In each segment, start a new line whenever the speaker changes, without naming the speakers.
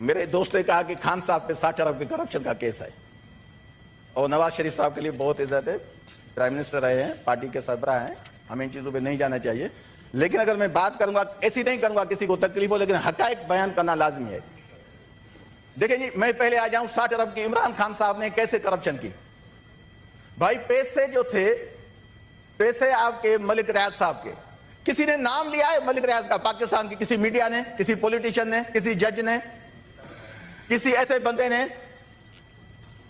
میرے دوست نے کہا کہ خان صاحب پہ 60 ارب کے کرپشن کا کیس ہے اور نواز شریف صاحب کے لیے بہت عزت ہے, پرائم منسٹر رہے ہیں, پارٹی کے سربراہ ہیں, ہمیں ان چیزوں پہ نہیں جانا چاہیے. لیکن اگر میں بات کروں گا, ایسی نہیں کروں گا کسی کو تکلیف ہو, لیکن حقائق بیان کرنا لازمی ہے. دیکھیں جی, میں پہلے آ جاؤں 60 ارب کی عمران خان صاحب نے کیسے کرپشن کی. بھائی پیسے جو تھے, پیسے آپ کے ملک ریاض صاحب کے, کسی نے نام لیا ہے ملک ریاض کا پاکستان کی, کسی میڈیا نے, کسی پولیٹیشن نے, کسی جج نے, کسی ایسے بندے نے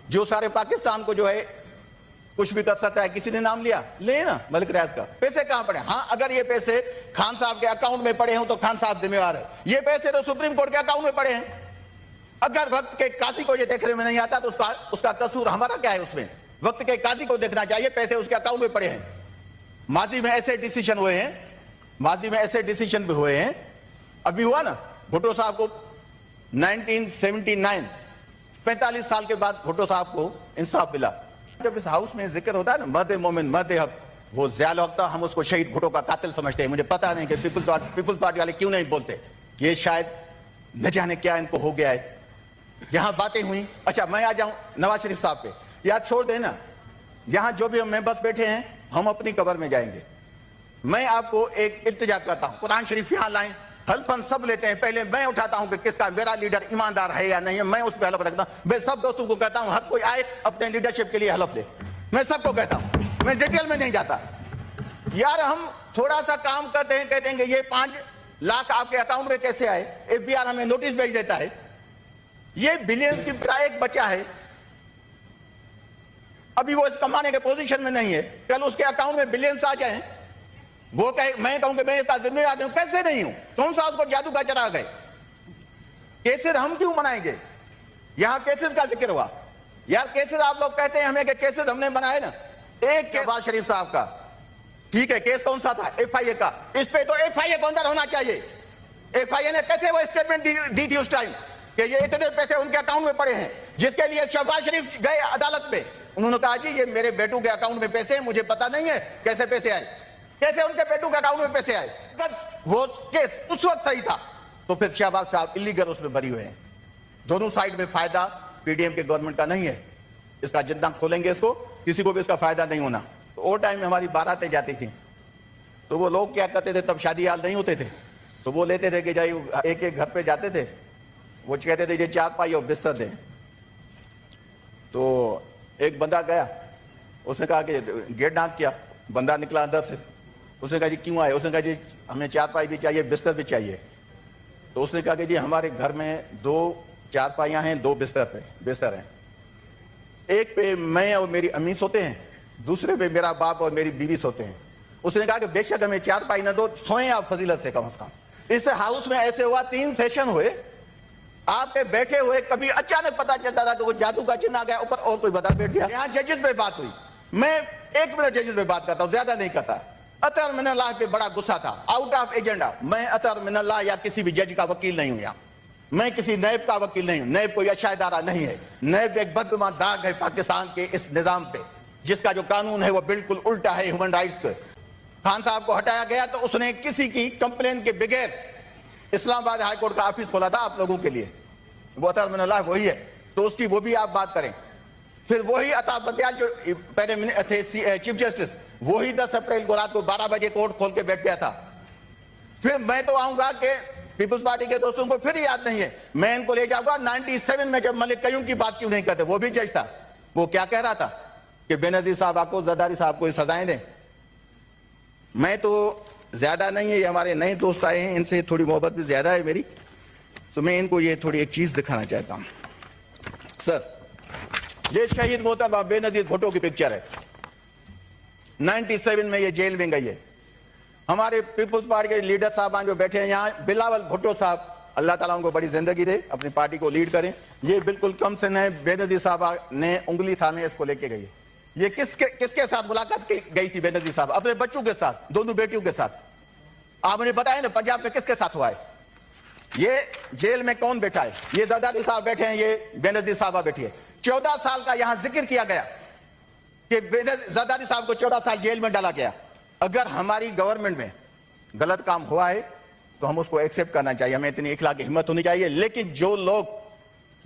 جو سارے پاکستان کو جو ہے کچھ بھی کر سکتا ہے, کسی نے نام لیا؟ لے نا ملک ریاض کا. پیسے کہاں پڑے؟ ہاں اگر یہ پیسے خان صاحب کے اکاؤنٹ میں پڑے ہوں تو خان صاحب ذمہ دار ہے. یہ پیسے تو سپریم کورٹ کے اکاؤنٹ میں پڑے ہیں. اگر وقت کے قاضی کو یہ دیکھنے میں نہیں آتا تو اس کا قصور ہمارا کیا ہے؟ اس میں وقت کے قاضی کو دیکھنا چاہیے, پیسے اس کے اکاؤنٹ میں پڑے ہیں. ماضی میں ایسے ڈیسیشن ہوئے ہیں, ماضی میں ایسے ڈیسیشن بھی ہوئے ہیں. ابھی ہوا نا بھٹو صاحب کو 1979 45 سال کے بعد بھٹو صاحب کو انصاف ملا. جب اس ہاؤس میں ذکر ہوتا ہے نا مرد مومن مرد حق, وہ ضیاء الحق تھا, ہم اس کو شہید بھٹو کا قاتل سمجھتے ہیں. مجھے پتا نہیں کہ پیپلز پارٹی والے کیوں نہیں بولتے. یہ شاید نہ جانے کیا ان کو ہو گیا ہے. یہاں باتیں ہوئی. اچھا میں آ جاؤں نواز شریف صاحب پہ. یاد چھوڑ دیں نا, یہاں جو بھی ہم ممبرس بیٹھے ہیں ہم اپنی قبر میں جائیں گے. میں آپ کو ایک التجا کرتا ہوں, قرآن شریف یہاں لائیں, حلفاً سب لیتے ہیں, پہلے میں اٹھاتا ہوں کہ کس کا میرا لیڈر ایماندار ہے یا نہیں ہے, میں اس پہ حلف رکھتا ہوں. میں سب دوستوں کو کہتا ہوں ہر کوئی آئے اپنے لیڈرشپ کے لیے حلف لے. میں سب کو کہتا ہوں, میں ڈیٹیل میں نہیں جاتا. یار ہم تھوڑا سا کام کرتے ہیں, کہتے ہیں کہ یہ 5 لاکھ آپ کے اکاؤنٹ میں کیسے آئے, FBI ہمیں نوٹس بھیج دیتا ہے. یہ بلینز کی ایک بچہ ہے, ابھی وہ اس کمانے کے پوزیشن میں نہیں ہے, کل اس کے اکاؤنٹ میں بلینز آ جائیں, وہ میں کہوں کہ میں اس کا ذمہ دار ہوں. کیسے نہیں ہوں؟ کون سا اس کو جادو کا چراغ ہے؟ کیسز ہم کیوں منائیں گے؟ یہاں کیسز کا ذکر ہوا. یار کیسز آپ لوگ کہتے ہیں ہمیں کہ کیسز ہم نے بنائے نا. ایک نواز شریف صاحب کا ٹھیک ہے, کیس کون سا تھا؟ FIA کا. اس پہ تو FIA کو اندر ہونا چاہیے. FIA نے کیسے وہ اسٹیٹمنٹ دی تھی اس ٹائم کہ یہ اتنے پیسے ان کے اکاؤنٹ میں پڑے ہیں, جس کے لیے شہباز شریف گئے عدالت میں. انہوں نے کہا جی یہ میرے بیٹوں کے اکاؤنٹ میں پیسے ہیں, مجھے پتا نہیں ہے کیسے پیسے آئے, کیسے ان کے بیٹوں کے اکاؤنٹ میں پیسے آئے. اگر وہ کیس اس وقت صحیح تھا تو پھر شہباز صاحب الیگل اس میں بری ہوئے ہیں. دونوں سائڈ میں فائدہ PDM کے گورنمنٹ کا نہیں ہے. اس کا جتنا کھولیں گے اس کو, کسی کو بھی اس کا فائدہ نہیں ہونا. تو وہ ٹائم میں ہماری باراتیں جاتی تھیں تو وہ لوگ کیا کرتے تھے, تب شادی حال نہیں ہوتے تھے, تو وہ لیتے تھے کہ جائے ایک ایک گھر پہ جاتے تھے, وہ کہتے تھے یہ 4 پائی اور بستر دیں. تو ایک بندہ گیا, اس نے کہا کہ گیٹ ناک کیا, بندہ نکلا اندر سے. اس نے کہا جی کیوں آئے؟ اس نے کہا جی ہمیں 4 پائی بھی چاہیے, بستر بھی چاہیے. تو اس نے کہا کہ جی ہمارے گھر میں 2 4 پائیاں ہیں, 2 بستر ہیں. ایک پہ میں اور میری امی سوتے ہیں, دوسرے پہ میرا باپ اور میری بیوی سوتے ہیں. اس نے کہا کہ بے شک ہمیں 4 پائی نہ دو, سوئیں آپ فضیلت سے کم از کم. اس ہاؤس میں ایسے ہوا 3 سیشن ہوئے, آپ کے بیٹھے ہوئے کبھی اچانک پتا چلتا تھا کہ وہ جادو کا چن آ گیا اوپر اور کوئی بتا بیٹھ گیا. یہاں ججز پہ بات ہوئی, میں 1 منٹ ججز پہ بات کرتا ہوں, زیادہ نہیں کرتا. اطہر من اللہ پہ بڑا غصہ تھا, آؤٹ آف ایجنڈا. میں اطہر من اللہ یا کسی بھی جج کا وکیل نہیں ہوں, یہاں میں کسی نیب کا وکیل نہیں ہوں. نیب کوئی اچھا ادارہ نہیں ہے. نیب ایک بدگمان داغ ہے پاکستان کے اس نظام پہ, جس کا جو قانون ہے وہ بالکل الٹا ہے ہیومن رائٹس کے. خان صاحب کو ہٹایا گیا تو اس نے کسی کی کمپلین کے بغیر اسلام آباد ہائی کورٹ کا آفس کھولا تھا آپ لوگوں کے لیے. وہ اطہر من اللہ وہی ہے, تو اس کی وہ بھی آپ بات کریں. پھر وہی عطا بندیال جو پہلے تھے چیف جسٹس, وہی 10 اپریل کو رات کو 12 بجے کورٹ کھول کے بیٹھ گیا تھا. پھر میں تو آؤں گا کہ پیپلز پارٹی کے دوستوں کو پھر یاد نہیں ہے, میں ان کو لے جاؤں گا 97 میں جب ملک قیوم کی بات کیوں نہیں کرتے, وہ بھی جج تھا. وہ کیا کہہ رہا تھا کہ بینظیر صاحب آپ کو, زرداری صاحب کو سزائیں دیں. میں تو زیادہ نہیں ہے, یہ ہمارے نئے دوست آئے ہیں, ان سے تھوڑی محبت بھی زیادہ ہے میری, تو میں ان کو یہ تھوڑی ایک چیز دکھانا چاہتا ہوں. سر یہ شہید محترمہ بینظیر بھٹو کی پکچر ہے. 97 میں یہ جیل میں گئی ہے. ہمارے پیپلز پارٹی کے لیڈر صاحبان جو بیٹھے ہیں یہاں, بلاول بھٹو صاحب, اللہ تعالیٰ ان کو بڑی زندگی دے, اپنی پارٹی کو لیڈ کریں. یہ بالکل کم سے نئے بینظیر صاحب نے انگلی تھامے اس کو لے کے گئی. یہ کس کے ساتھ ملاقات گئی تھی بینظیر صاحب؟ اپنے بچوں کے ساتھ, دونوں بیٹیوں کے ساتھ. آپ نے بتایا نا پنجاب میں کس کے ساتھ ہوا ہے. یہ جیل میں کون بیٹھا ہے؟ یہ زرداری صاحب بیٹھے ہیں, یہ بینظیر صاحبہ بیٹھی ہے. 14 سال کا یہاں ذکر کیا گیا کہ زرداری صاحب کو 14 سال جیل میں ڈالا گیا. اگر ہماری گورنمنٹ میں غلط کام ہوا ہے تو ہم اس کو ایکسیپٹ کرنا چاہیے, ہمیں اتنی اخلاقی ہمت ہونی چاہیے. لیکن جو لوگ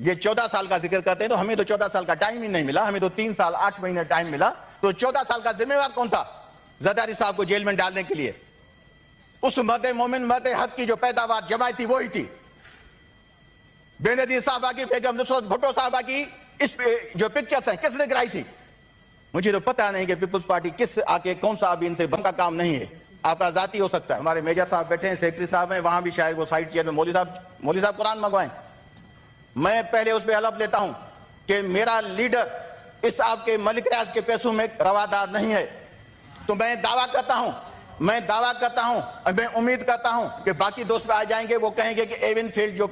یہ 14 سال کا ذکر کرتے ہیں تو ہمیں تو 14 سال کا ٹائم ہی نہیں ملا, ہمیں تو 3 سال 8 مہینے ٹائم ملا. تو 14 سال کا ذمہ دار کون تھا زرداری صاحب کو جیل میں ڈالنے کے لیے؟ اس مرد مومن مرد حق کی جو پیداوار جماعت تھی وہی تھی. بے نظیر صاحبہ کی, بیگم نصرت بھٹو صاحبہ کی اس جو پکچرز ہیں کس نے گرائی تھی؟ مجھے تو پتہ نہیں کہ پیپلز پارٹی کس آکے کون سا ابھی ان سے بن کا کام نہیں ہے. آپ کا ذاتی ہو سکتا ہے. ہمارے میجر صاحب بیٹھے ہیں, سیکرٹری صاحب ہیں, وہاں بھی شاید وہ سائٹ چیئر میں مولوی صاحب قرآن منگوائیں. میں پہلے اس پہ حلف لیتا ہوں کہ میرا لیڈر اس آپ کے ملک ریاض کے پیسوں میں روادار نہیں ہے. تو میں دعویٰ کرتا ہوں اور میں امید کرتا ہوں کہ باقی دوست پہ آ جائیں گے, وہ کہیں گے کہ ایون فیلڈ جو